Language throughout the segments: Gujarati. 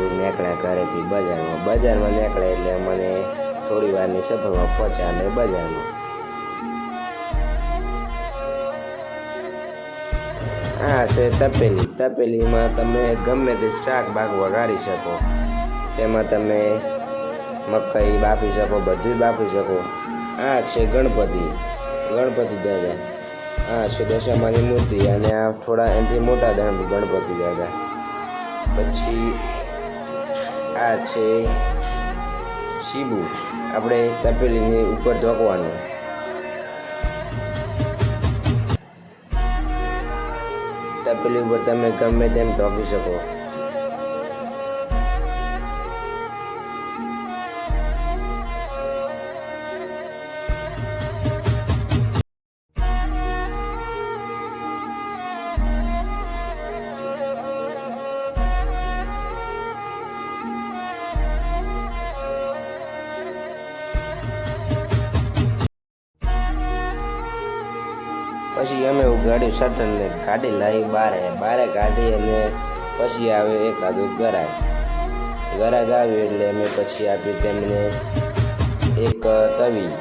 આજે નીકળ્યા ઘરેથી બજારમાં નીકળ્યા એટલે મને થોડી વારની સફરમાં પહોંચ્યા અમે બજારમાં. આ છે તપેલીમાં તમે ગમે તે શાક બાક વઘારી શકો. તેમાં તમે મકાઈ બાફી શકો, બધું બાફી શકો. આ છે ગણપતિ દાદા. આ છે દશામાની મૂર્તિ અને આ થોડા એનાથી મોટા ગણપતિ દાદા. પછી આ છે શીબુ, આપણે તપેલીની ઉપર ઢોકવાનું. તપેલી ઉપર તમે ગમે તેમ ઢોકી શકો. પછી અમે ઉગાડ્યું સટનને કાઢી લાવી બારે કાઢી અને પછી આવે એકાદું ગરાગ આવ્યું એટલે અમે પછી આપી તેમને એક તવી.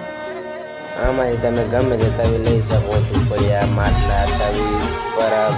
આમાંથી તમે ગમે તે તવી લઈ શકો. પડ્યા માટલા, તવી, પરાબ